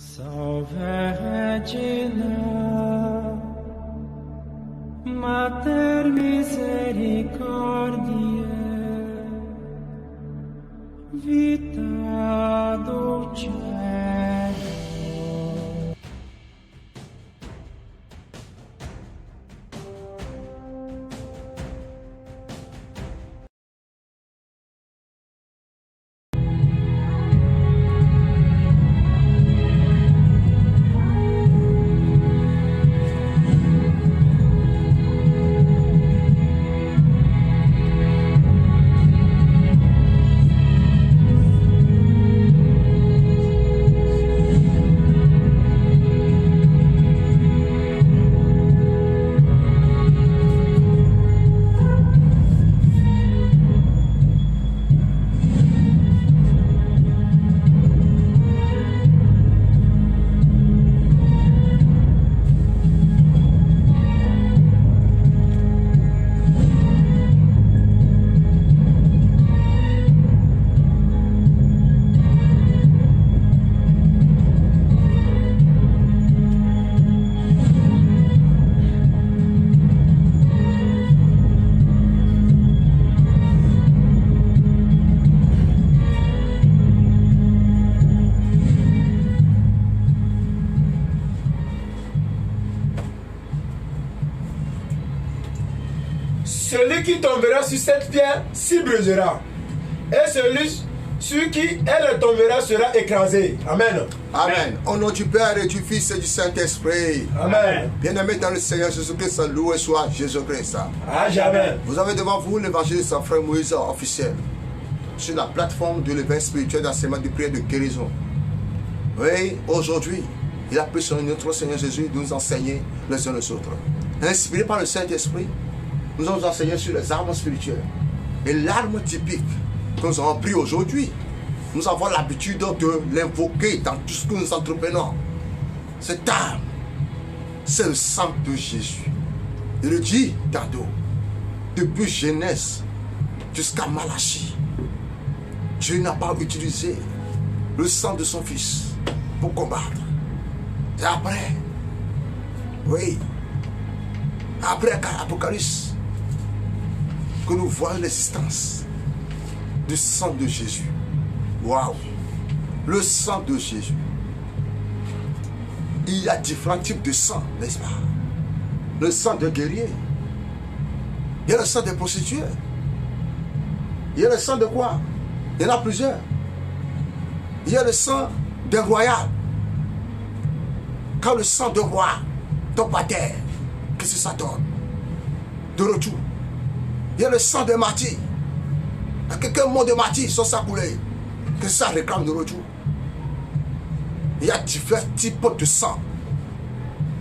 Salve Regina, Mater misericordiae, vita dulcedo. Celui qui tombera sur cette pierre s'y brisera. Et celui sur qui elle tombera sera écrasé. Amen. Amen. Au nom du Père et du Fils et du Saint-Esprit. Amen. Bien-aimé dans le Seigneur Jésus-Christ, loué soit Jésus-Christ. À jamais. Vous avez devant vous l'évangéliste frère Moïse officiel sur la plateforme de l'éveil spirituel d'enseignement de prière de guérison. Oui, aujourd'hui, il a pris sur notre Seigneur Jésus de nous enseigner les uns les autres. Inspiré par le Saint-Esprit, nous allons enseigner sur les armes spirituelles. Et l'arme typique que nous avons pris aujourd'hui, nous avons l'habitude de l'invoquer dans tout ce que nous entreprenons. Cette arme, c'est le sang de Jésus. Il le dit tantôt, depuis Genèse jusqu'à Malachie, Dieu n'a pas utilisé le sang de son fils pour combattre. Et après, oui, après Apocalypse, que nous voyons l'existence du sang de Jésus. Waouh! Le sang de Jésus. Il y a différents types de sang, n'est-ce pas? Le sang de guerrier. Il y a le sang des prostituées. Il y a le sang de quoi? Il y en a plusieurs. Il y a le sang des royales. Quand le sang de roi tombe à terre, qu'est-ce que ça donne? De retour. Il y a le sang des martyrs. À quelqu'un mort de martyrs sans sa coulée. Que ça réclame de retour. Il y a différents types de sang.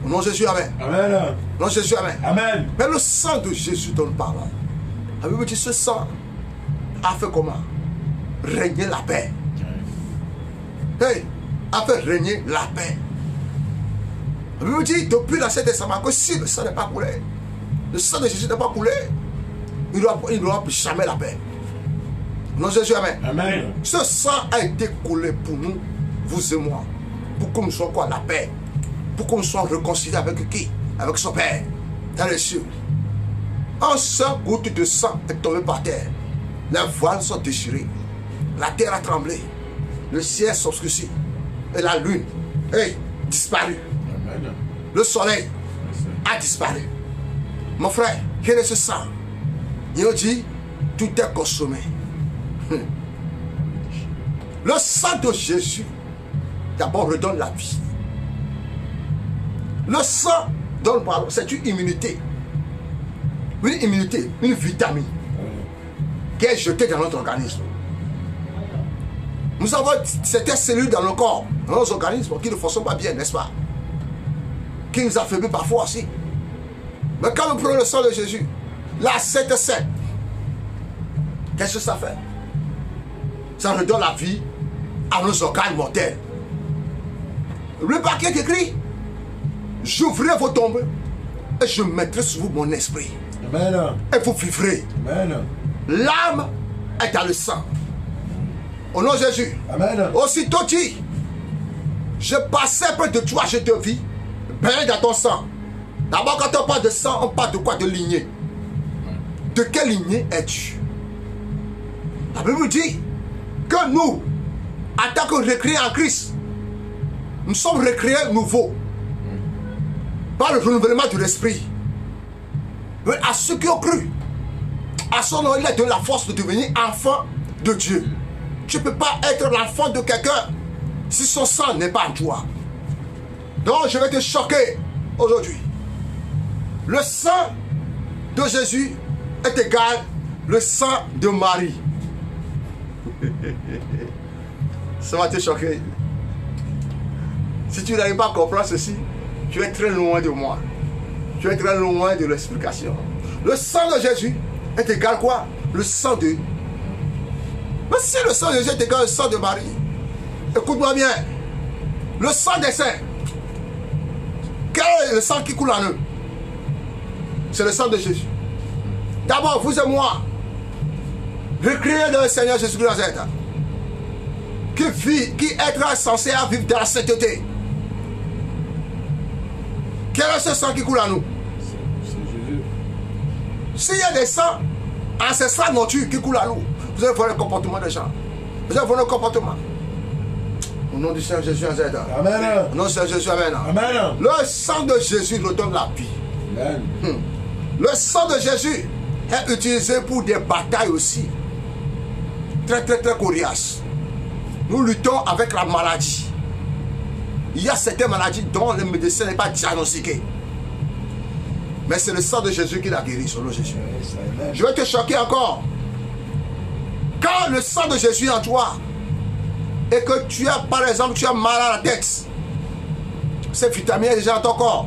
Au nom de Jésus, amen. Amen. Au nom de Jésus, amen. Amen. Mais le sang de Jésus dont nous parlons, la Bible dit ce sang a fait comment? Régner la paix. Hey, a fait régner la paix. La Bible dit depuis l'Ancien Testament que si le sang n'est pas coulé, le sang de Jésus n'est pas coulé, il n'aura plus jamais la paix. Au nom de Jésus, amen. Amen. Ce sang a été coulé pour nous, vous et moi, pour que nous soyons quoi? La paix. Pour que nous soyons réconciliés avec qui? Avec son Père, dans les cieux. Un seul goutte de sang est tombé par terre. Les voiles sont déchirées. La terre a tremblé. Le ciel s'obscurcit. Et la lune est disparue. Amen. Le soleil a disparu. Mon frère, quel est ce sang? Il dit, tout est consommé. Le sang de Jésus, d'abord, redonne la vie. Le sang donne, c'est une immunité. Une immunité, une vitamine qui est jetée dans notre organisme. Nous avons certaines cellules dans nos corps, dans nos organismes, qui ne fonctionnent pas bien, n'est-ce pas? Qui nous affaiblit parfois aussi. Mais quand nous prenons le sang de Jésus, la Sainte Seine, qu'est-ce que ça fait? Ça redonne la vie à nos organes mortels. Le paquet est écrit, j'ouvrirai vos tombes et je mettrai sur vous mon esprit. Amen. Et vous vivrez. Amen. L'âme est dans le sang. Au nom de Jésus. Amen. Aussitôt dit, Je passais près de toi, je te vis, baigné dans ton sang. D'abord, quand on parle de sang, on parle de quoi? De lignée. De quelle lignée es-tu? La Bible dit que nous, en tant que recréés en Christ, nous sommes recréés nouveaux par le renouvellement de l'esprit. À ceux qui ont cru, à son nom, il a donné la force de devenir enfant de Dieu. Tu ne peux pas être l'enfant de quelqu'un si son sang n'est pas en toi. Donc je vais te choquer aujourd'hui. Le sang de Jésus est égal au sang de Marie. Ça va te choquer. Si tu n'arrives pas à comprendre ceci, tu es très loin de moi. Tu es très loin de l'explication. Le sang de Jésus est égal quoi? Le sang de... Mais si le sang de Jésus est égal au sang de Marie, écoute-moi bien. Le sang des saints, quel est le sang qui coule en eux? C'est le sang de Jésus. D'abord, vous et moi, recréés dans le Seigneur Jésus de Nazareth, qui est censé vivre dans la sainteté. Quel est ce sang qui coule en nous? S'il y a des sangs ancestrales nature qui coulent en nous, vous allez voir le comportement des gens. Vous allez voir le comportement. Au nom du Seigneur Jésus, Nazareth. Amen. Au nom du Seigneur Jésus, Amen. Amen. Le sang de Jésus redonne la vie. Amen. Le sang de Jésus est utilisé pour des batailles aussi. Très coriaces. Nous luttons avec la maladie. Il y a certaines maladies dont le médecin n'est pas diagnostiqué. Mais c'est le sang de Jésus qui l'a guéri, sur le Jésus. Je vais te choquer encore. Quand le sang de Jésus est en toi, et que tu as, par exemple, tu as mal à la tête, cette vitamine est déjà dans ton corps.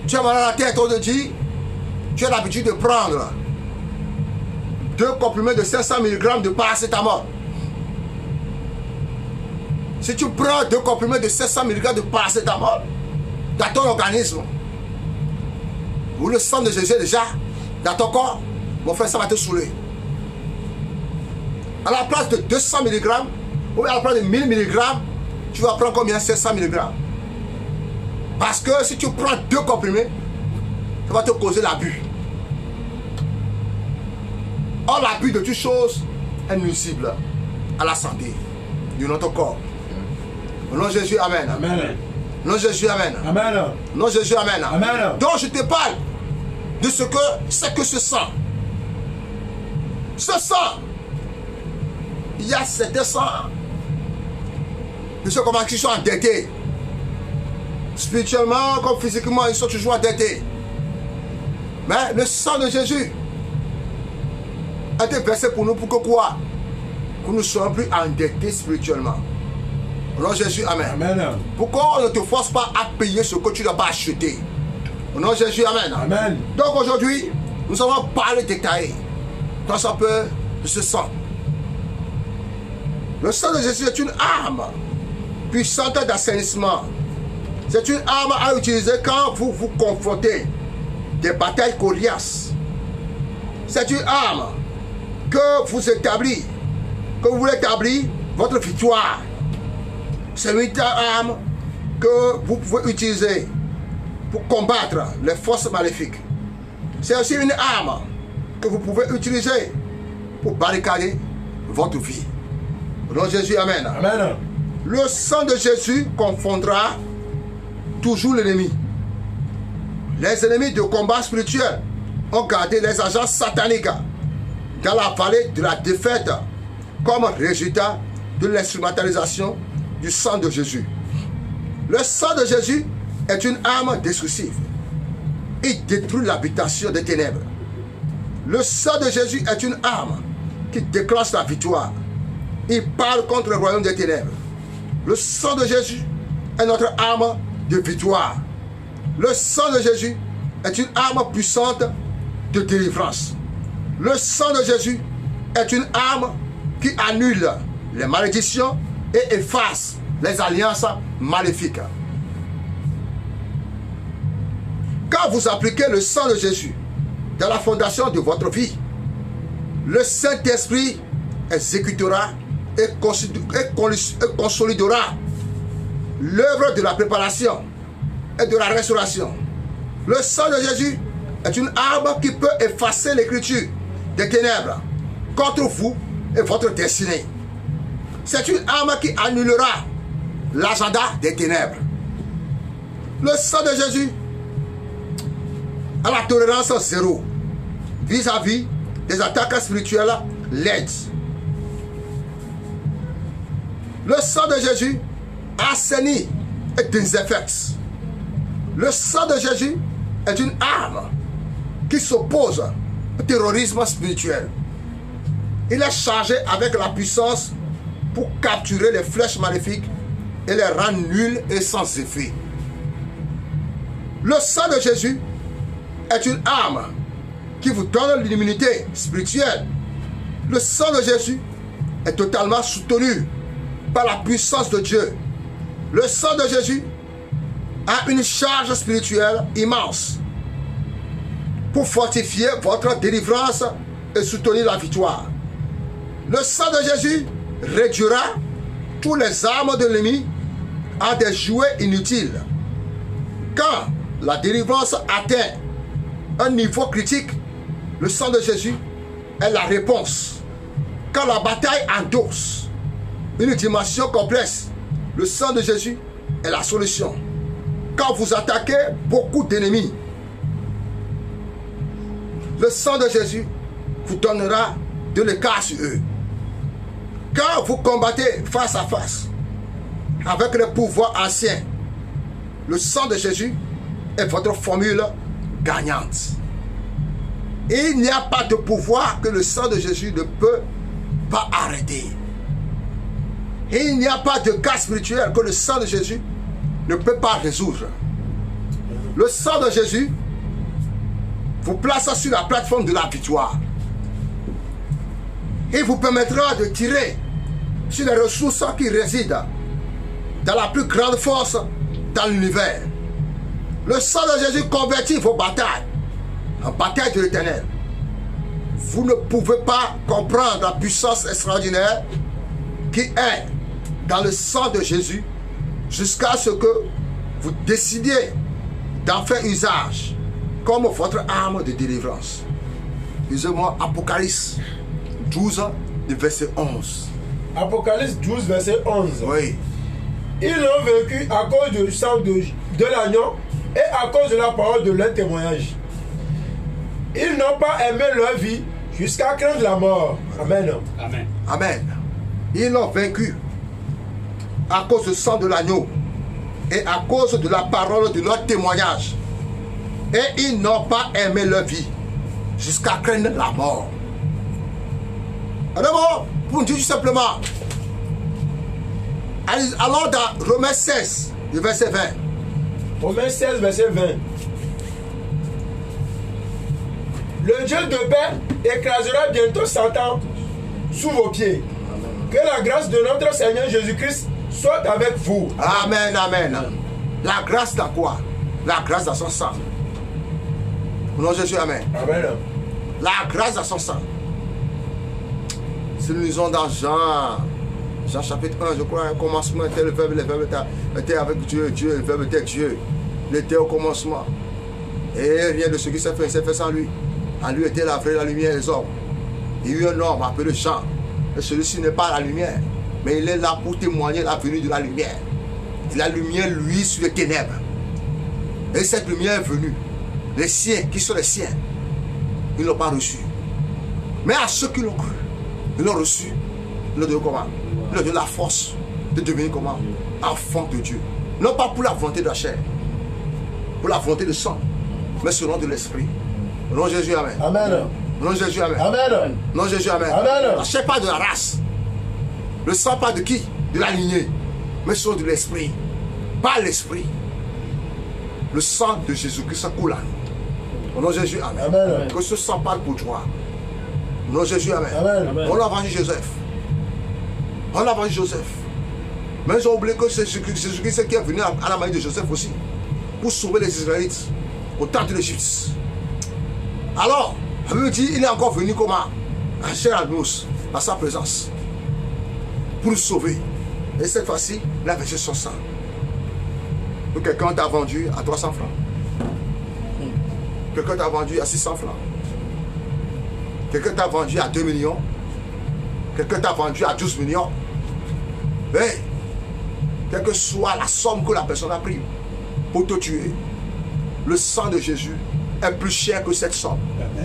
Tu as mal à la tête, on te dit, tu as l'habitude de prendre 2 comprimés de 500 mg de paracétamol. Si tu prends 2 comprimés de 500 mg de paracétamol dans ton organisme, où le sang de Jésus est déjà dans ton corps, mon frère, ça va te saouler. À la place de 200 mg, ou à la place de 1000 mg, tu vas prendre combien? 500 mg. Parce que si tu prends 2 comprimés, ça va te causer l'abus. Or, l'abus de toutes choses est nuisible à la santé de notre corps. Au nom de Jésus, Amen. Amen. Au nom de Jésus, Amen. Amen. Au nom de Jésus, Amen. Amen. Donc, je te parle de ce que c'est que ce sang. Ce sang, il y a certains sangs de ceux qui sont endettés. Spirituellement comme physiquement, ils sont toujours endettés. Mais le sang de Jésus a été versé pour nous pour que quoi? Que nous ne soyons plus endettés spirituellement. Au nom de Jésus, Amen. Amen. Pourquoi on ne te force pas à payer ce que tu n'as pas acheté? Au nom de Jésus, Amen. Amen. Donc aujourd'hui, nous allons parler détaillé dans un peu de ce sang. Le sang de Jésus est une arme puissante d'assainissement. C'est une arme à utiliser quand vous vous confrontez des batailles coriaces. C'est une arme que vous établissez, que vous voulez établir votre victoire. C'est une arme que vous pouvez utiliser pour combattre les forces maléfiques. C'est aussi une arme que vous pouvez utiliser pour barricader votre vie. Au nom de Jésus, Amen. Amen. Le sang de Jésus confondra toujours l'ennemi. Les ennemis de combat spirituel ont gardé les agents sataniques dans la vallée de la défaite comme résultat de l'instrumentalisation du sang de Jésus. Le sang de Jésus est une arme destructive. Il détruit l'habitation des ténèbres. Le sang de Jésus est une arme qui déclenche la victoire. Il parle contre le royaume des ténèbres. Le sang de Jésus est notre arme de victoire. Le sang de Jésus est une arme puissante de délivrance. Le sang de Jésus est une arme qui annule les malédictions et efface les alliances maléfiques. Quand vous appliquez le sang de Jésus dans la fondation de votre vie, le Saint-Esprit exécutera et consolidera l'œuvre de la préparation et de la restauration. Le sang de Jésus est une arme qui peut effacer l'écriture des ténèbres contre vous et votre destinée. C'est une arme qui annulera l'agenda des ténèbres. Le sang de Jésus a la tolérance zéro vis-à-vis des attaques spirituelles laides. Le sang de Jésus assainit et désinfecte. Le sang de Jésus est une arme qui s'oppose au terrorisme spirituel. Il est chargé avec la puissance pour capturer les flèches maléfiques et les rendre nulles et sans effet. Le sang de Jésus est une arme qui vous donne l'immunité spirituelle. Le sang de Jésus est totalement soutenu par la puissance de Dieu. Le sang de Jésus a une charge spirituelle immense pour fortifier votre délivrance et soutenir la victoire. Le sang de Jésus réduira tous les armes de l'ennemi à des jouets inutiles. Quand la délivrance atteint un niveau critique, le sang de Jésus est la réponse. Quand la bataille endosse une dimension complexe, le sang de Jésus est la solution. Quand vous attaquez beaucoup d'ennemis, le sang de Jésus vous donnera de l'écart sur eux. Quand vous combattez face à face avec les pouvoirs anciens, le sang de Jésus est votre formule gagnante. Et il n'y a pas de pouvoir que le sang de Jésus ne peut pas arrêter. Et il n'y a pas de cas spirituel que le sang de Jésus ne peut pas résoudre. Le sang de Jésus vous place sur la plateforme de la victoire. Il vous permettra de tirer sur les ressources qui résident dans la plus grande force dans l'univers. Le sang de Jésus convertit vos batailles en bataille de l'Éternel. Vous ne pouvez pas comprendre la puissance extraordinaire qui est dans le sang de Jésus jusqu'à ce que vous décidiez d'en faire usage comme votre arme de délivrance. Lisez-moi Apocalypse 12, verset 11. Apocalypse 12, verset 11. Oui. Ils l'ont vaincu à cause du sang de l'agneau et à cause de la parole de leur témoignage. Ils n'ont pas aimé leur vie jusqu'à craindre la mort. Amen. Amen. Amen. Ils l'ont vaincu à cause du sang de l'agneau et à cause de la parole de leur témoignage. Et ils n'ont pas aimé leur vie jusqu'à craindre la mort. Alors, pour nous dire tout simplement, allons dans Romains 16, verset 20. Romains 16, verset 20. Le Dieu de paix écrasera bientôt Satan sous vos pieds. Que la grâce de notre Seigneur Jésus-Christ soit avec vous. Amen, amen. La grâce dans quoi? La grâce dans son sang. Au nom de Jésus, amen. Amen. La grâce dans son sang. Si nous lisons dans Jean chapitre 1, je crois, au commencement était le verbe était avec Dieu, le verbe était Dieu. Il était au commencement. Et rien de ce qui s'est fait sans lui. En lui était la vraie lumière des hommes. Il y a eu un homme appelé Jean. Et celui-ci n'est pas la lumière, mais il est là pour témoigner la venue de la lumière. Et la lumière, lui, sur les ténèbres. Et cette lumière est venue. Les siens, qui sont les siens, ils ne l'ont pas reçu. Mais à ceux qui l'ont cru, ils l'ont reçu. Ils l'ont donné comment? Ils l'ont donné la force de devenir comment? Enfant de Dieu. Non pas pour la volonté de la chair, pour la volonté du sang, mais selon de l'esprit. Au nom de Jésus, amen. Amen. Au nom de Jésus, amen. Amen. Au nom de Jésus, amen. Amen. La chair pas de la race. Le sang pas de qui? De la lignée. Mais selon de l'esprit. Pas l'esprit. Le sang de Jésus-Christ coule à nous. Au nom de Jésus, amen. Amen. Que ce sang parle pour toi. Au nom de Jésus, amen. Amen. On a vendu Joseph. On a vendu Joseph. Mais ils ont oublié que c'est Jésus-Christ qui est venu à la manière de Joseph aussi. Pour sauver les Israélites au temps de l'Égypte. Alors, la Bible dit, il est encore venu comment? En chair à nous, à sa présence. Pour nous sauver. Et cette fois-ci, il a versé son sang. Ou quelqu'un t'a vendu à 300 francs. Quelqu'un t'a vendu à 600 francs. Quelqu'un t'a vendu à 2 millions. Quelqu'un t'a vendu à 12 millions. Hey, quelle que soit la somme que la personne a prise pour te tuer, le sang de Jésus est plus cher que cette somme.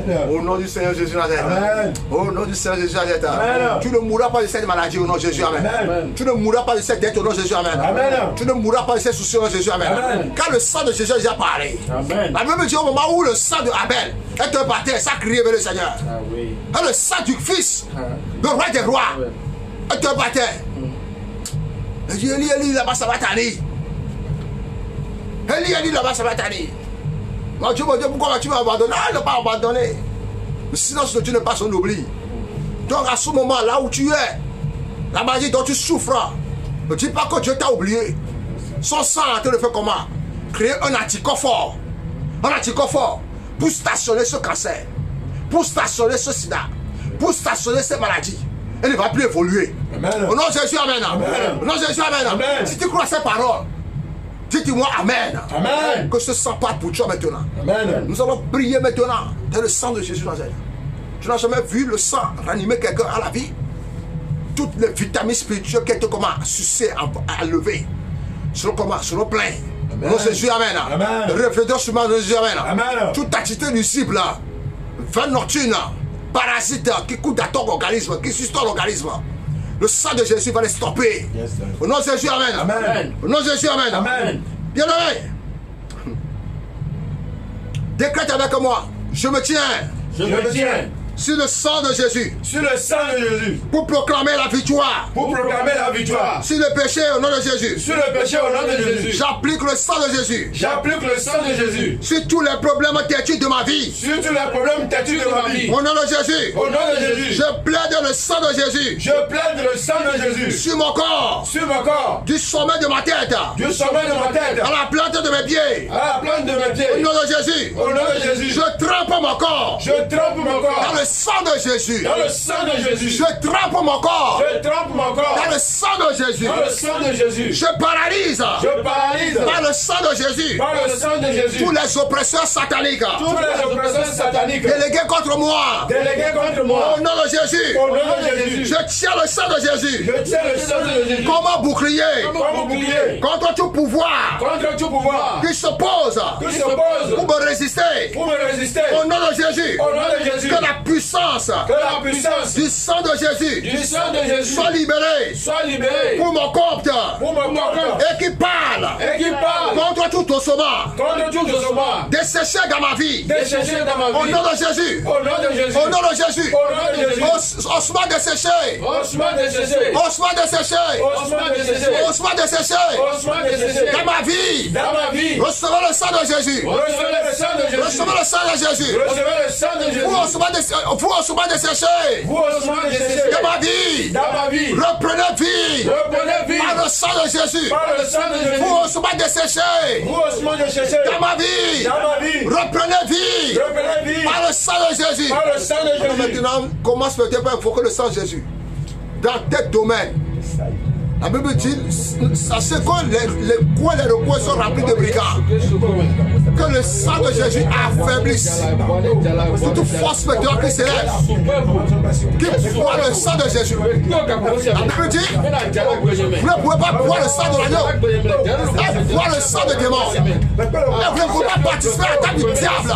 Amen. Au nom du Seigneur Jésus Nazareth. Amen. Au nom du Seigneur Jésus Nazareth. Amen. Tu ne mourras pas de cette maladie au nom de Jésus. Amen. Amen. Tu ne mourras pas de cette dette au nom de Jésus. Amen. Amen. Tu ne mourras pas de ces soucis au nom de Jésus. Amen. Amen. Car le sang de Jésus a déjà parlé. Amen. La même dit au moment où le sang de Abel est un baptême, ça criait vers le Seigneur. Ah oui. Et le sang du Fils, le roi des rois, est un baptême. Il dit Eli, là-bas ça va t'aller. Eli, là-bas ça va t'aller. Mon Dieu, pourquoi tu m'as abandonné? Ah, il n'a pas abandonné. Le silence de Dieu n'est pas son oubli. Donc à ce moment-là où tu es, la maladie dont tu souffres, ne dis pas que Dieu t'a oublié. Son sang a été fait comment? Créer un anticorps fort. Un anticorps fort pour stationner ce cancer, pour stationner ce sida, pour stationner ces maladies. Elle ne va plus évoluer. Amen. Au nom de Jésus, amen. Amen. Au nom de Jésus, amen. Amen. Si tu crois ces paroles, dites-moi amen. Amen. Que ce sang parte pour toi maintenant. Amen. Nous allons prier maintenant dans le sang de Jésus Nazareth. Tu n'as jamais vu le sang ranimer quelqu'un à la vie? Toutes les vitamines spirituelles qui étaient comment sucées, à lever, seront comment? Seront pleines. Au nom de Jésus, amen. Amen. Réfléchissons sur le nom de Jésus, amen. Amen. Toute activité nuisible, vin nocturne, parasite qui coûte à ton organisme, qui suce ton organisme. Le sang de Jésus va les stopper. Yes, sir. Au nom de Jésus, amen. Amen. Au nom de Jésus, amen. Amen. Bien aimé. Décrète avec moi. Je me tiens Je me tiens sur le sang de Jésus Sur le sang de Jésus, pour proclamer la victoire. pour proclamer la victoire. Sur le péché au nom de Jésus. Sur le péché au nom de Jésus, J'applique le sang de Jésus j'applique le sang de Jésus. sur tous les problèmes têtus de ma vie. Sur tous les problèmes têtus de ma vie. Au nom de Jésus. Au nom de Jésus, Je plaide le sang de Jésus je plaide le sang de Jésus sur mon corps, sur mon corps, du sommet de ma tête, du sommet de ma tête, à la plante de mes pieds. à la plante de mes Au pieds. nom de Jésus. Au nom de Jésus, Je trempe mon corps je trempe mon corps dans le sang de Jésus. dans le sang de Jésus. Je trempe mon corps Je trempe mon corps dans le sang de Jésus. dans le sang de Jésus. Je paralyse Je paralyse par le sang de Jésus par le sang de Jésus tous les oppresseurs sataniques tous les oppresseurs sataniques délégués contre moi. délégués contre moi. Au nom de Jésus. Au nom de Jésus, Je tiens le sang de Jésus je tiens le sang de Jésus comme un bouclier comme bouclier contre tout pouvoir contre tout pouvoir qui s'oppose qui s'oppose pour me résister. pour me résister. Au nom de Jésus. Au nom de Jésus, Que la puissance que la puissance du sang de Jésus du sang de Jésus soit libérée soit libérée pour mon compte pour mon corps et qui parle et qui parle contre tout osement contre tout osement desséché dans ma vie. desséché dans ma Au vie. nom de Jésus. Au nom de Jésus. Au nom de Jésus. Au nom de Jésus. Osement desséché. Osement desséché. Osement desséché. Osement desséché. Osement desséché. Osement desséché. Dans ma vie. Dans ma vie. Recevez le sang de Jésus. Recevez le sang de Jésus. Recevez le sang de Jésus. Recevez le sang de Jésus. Vous osement desséché. Vous osement desséché. Dans ma vie. Dans ma vie. Reprenez vie. Reprenez vie. Par le sang de Jésus. Par le sang de Jésus. Vous osement desséché. Vous osement desséché. Dans ma vie. Dans ma vie. Reprenez vie. Reprenez vie. Par le sang de Jésus. Par le sang de Jésus. Maintenant, commence peut-être par invoquer le sang de Jésus. Dans tel domaine. La Bible dit, sachez que les recoins sont remplis de brigands. Que le sang de Jésus affaiblisse toute force spectrale qui s'élève. Qui boit le sang de Jésus. La Bible dit, vous ne pouvez pas boire le sang de l'agneau. Et boire le sang de démon. Et vous ne pouvez pas participer à la table du diable.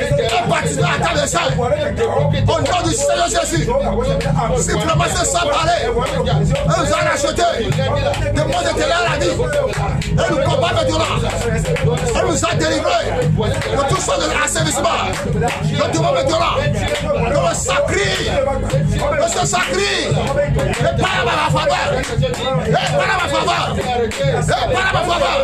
Et participer à la table des saints. Au nom du Seigneur Jésus. Si vous ne passez sans parler, et vous en achetez. Des mots de télé à la vie. Et nous combat maintenant. Elle nous a délivrés de tout ça de l'assainissement. De tout maintenant. De le sacré. De ce sacré. Et pas à ma faveur. Et pas à ma faveur. Et pas à ma faveur.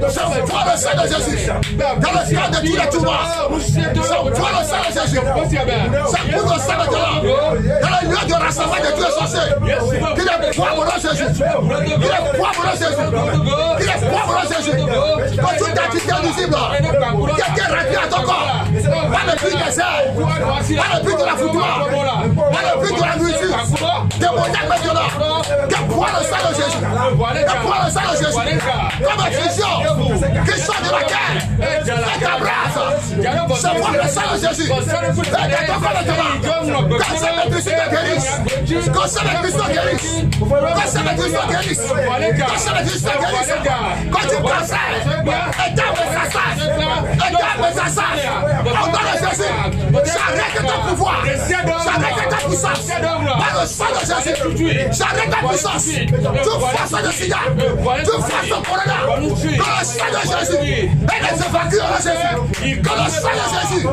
Je vois le sang de Jésus. Dans le cœur de tous les tourments. Je vois le sang de Jésus. Je vois le sang de Jésus. Dans le lieu de rassemblement de tous les sorciers. Qu'il est poids pour nous, Jésus. Il est poids pour nous, Jésus. Il est poids pour nous, Jésus. Quand toute activité invisible qui a été remplie à ton corps, par le but des airs, par le but de la foutoir, par le but de la nourriture, démoniaque maintenant, que poids le sang de Jésus. Que poids le sang de Jésus. Comme une fusion Recevoir le sang de Jésus. Aide ton corps maintenant. Quand mes blessures te guérissent. Quand mes blessures te guérissent. Quand mes blessures te guérissent. Quand mes blessures te guérissent. Quand tu cancer, et dans mes assages. Et dans mes assages. Au nom de Jésus. J'arrête ton pouvoir. J'arrête ta puissance. Par le sang de Jésus. J'arrête ta puissance. Tu forces le sida. Tu forces le corona. Dans le sang de Jésus. Et les évacue en Jésus. Dans le sang de Jésus.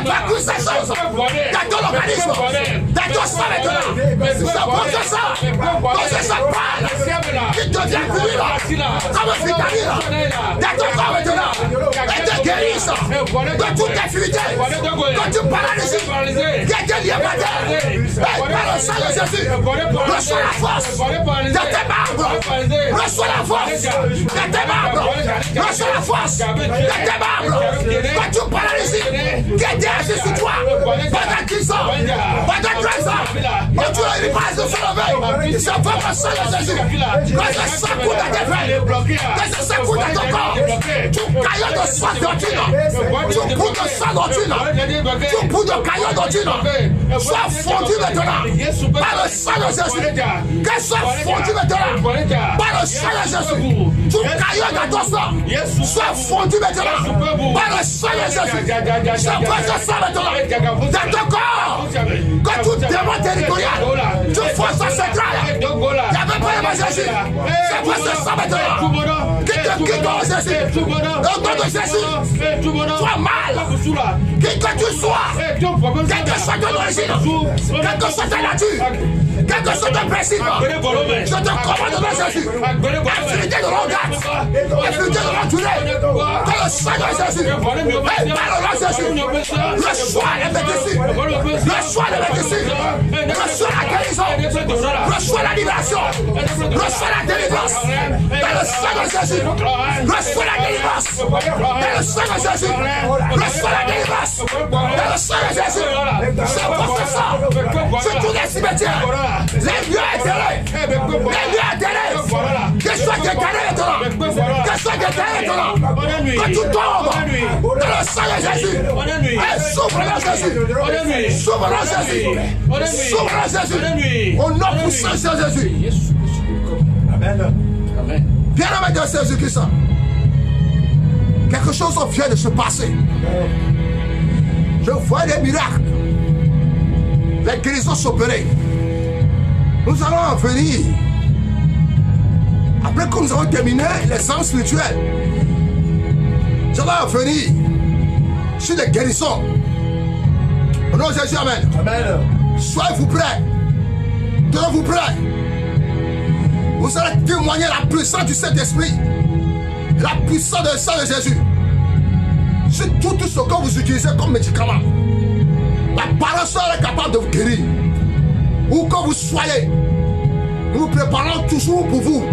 Évacue ces choses. Dans ton organisme. Dans ton sang maintenant. Je pose ça. Pose ça parle. Qui devient plus comme un vitamine. Dans ton corps maintenant. Et te guérisse. De toute infidélité. Quand tu paralyses. Qui est lié par terre. Et par le sang de Jésus. Reçois la force de tes membres. Reçois la force de tes membres. Reçois la force de tes membres. Quand tu paralyses, qui était assis sur toi pendant 10 ans, pendant 13 ans, quand tu as une base de se lever, je veux le sang de Jésus. Quand je s'accoute à tes veines, quand je s'accoute à ton corps, tu caillots de sang d'ordine, tu bouts de sang d'ordine, tu bouts de caillots d'ordine, sois fondu maintenant par le sang de Jésus. Qu'elle soit fondue maintenant par le sang de Jésus. Tu caillots dans ton sang, sois fondu maintenant par le sang de Jésus. Je vois ça maintenant dans ton corps. Quand tu démons territorial, tu forces central. Il n'y avait pas de Jésus. Je vois ça maintenant. Qui te quitte au Jésus. Au nom de Jésus. Sois mal. Qui que tu sois. Quel que soit ton origine. Quel que soit ta nature. Quel que soit ton principe. Je te commande dans Jésus. Infinité de l'organe. Infinité de l'entouré. Dans le sang de Jésus. Et par le nom de Jésus. Reçois les médecines. Reçois les médecines. Reçois la guérison. Reçois la libération. Reçois la délivrance. Dans le sang de Jésus. Reçois la délivrance. Dans le sang de Jésus. Reçois la délivrance. Dans le sang de Jésus. Je porte ça. Sur tous les cimetières. Les lieux éthérés. Les lieux éthérés. Que soit décalé maintenant. Que soit décalé maintenant. Que tu tombes dans le sang de Jésus. Et souffre dans Jésus. Souffre dans Jésus. Souffre dans Jésus. Au nom puissant de Jésus. Amen. Bien-aimé de Jésus-Christ. Quelque chose vient de se passer. Je vois des miracles. Les guérisons s'opérer. Nous allons en venir. Après que nous avons terminé les armes spirituelles, nous allons en venir sur les guérisons. Au nom de Jésus, amen. Amen. Soyez-vous prêts. Tenez-vous prêts. Vous allez témoigner la puissance du Saint-Esprit. La puissance du sang de Jésus. Sur tout ce que vous utilisez comme médicament. La parole seule est capable de vous guérir. Où que vous soyez, nous nous préparons toujours pour vous.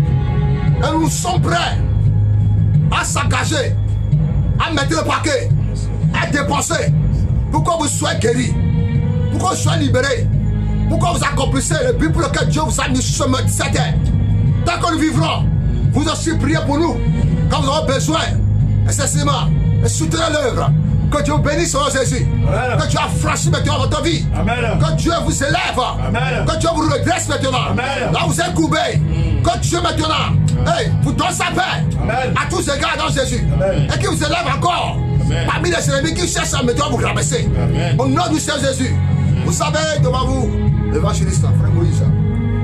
Et nous sommes prêts à s'engager, à mettre le paquet, à dépenser pour que vous soyez guéris, pour que vous soyez libérés, pour que vous accomplissez le but pour lequel Dieu vous a mis sur cette terre. Tant que nous vivrons, vous aussi priez pour nous quand vous aurez besoin. Excessivement, et soutenez l'œuvre. Que Dieu bénisse en Jésus. Amen. Que Dieu affranchisse maintenant votre vie. Amen. Que Dieu vous élève. Amen. Que Dieu vous redresse maintenant. Amen. Là où vous êtes courbé. Que Dieu maintenant vous donne sa paix. Amen. À tous égards dans Jésus. Amen. Et qu'il vous élève encore. Amen. Parmi les ennemis qui cherchent à maintenant vous rabaisser. Au nom du Seigneur Jésus. Vous savez devant vous, l'évangéliste Frère Moïse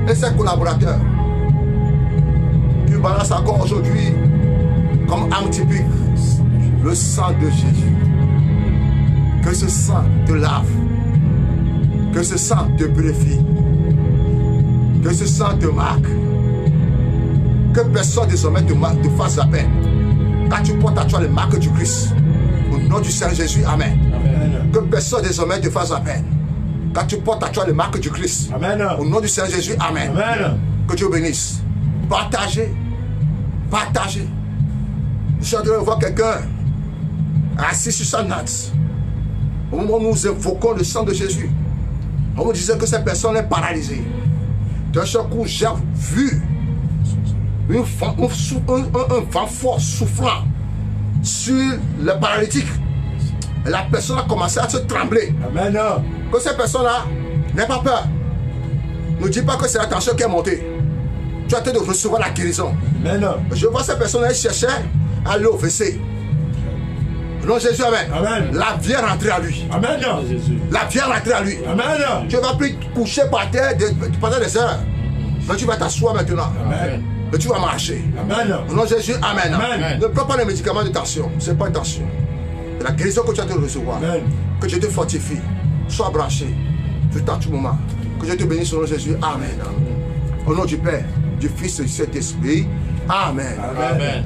et ses collaborateurs qui balancent encore aujourd'hui comme arme typique le sang de Jésus. Que ce sang te lave. Que ce sang te purifie. Que ce sang te marque. Que personne désormais te fasse la peine. Quand tu portes à toi les marques du Christ. Au nom du Seigneur Jésus, amen. Amen. Que personne désormais te fasse la peine. Quand tu portes à toi les marques du Christ. Amen. Au nom du Seigneur Jésus, amen. Amen. Que Dieu bénisse. Partagez. Partagez. Je suis en train de voir quelqu'un assis sur sa natte. Au moment où nous évoquons le sang de Jésus, on vous disait que cette personne est paralysée. D'un seul coup, j'ai vu un vent fort soufflant sur le paralytique. Et la personne a commencé à se trembler. Amen. Que cette personne-là n'ait pas peur. Ne dis pas que c'est la tension qui est montée. Tu as de recevoir la guérison. Amen. Je vois cette personne, elle cherchait à aller au WC. Non, Jésus, amen. Amen. La vie est rentrée à lui. Amen. La vie est rentrée à lui. Amen. Tu ne vas plus coucher par terre pendant des heures. Mais tu vas t'asseoir maintenant. Amen. Et tu vas marcher. Amen. Au nom de Jésus, amen. Amen. Ne prends pas les médicaments de tension. Ce n'est pas une tension. C'est la guérison que tu as de recevoir. Amen. Que Dieu te fortifie. Sois branché. Tout à tout moment. Que Dieu te bénisse au nom de Jésus. Amen. Au nom du Père, du Fils et du Saint-Esprit. Amen. Amen.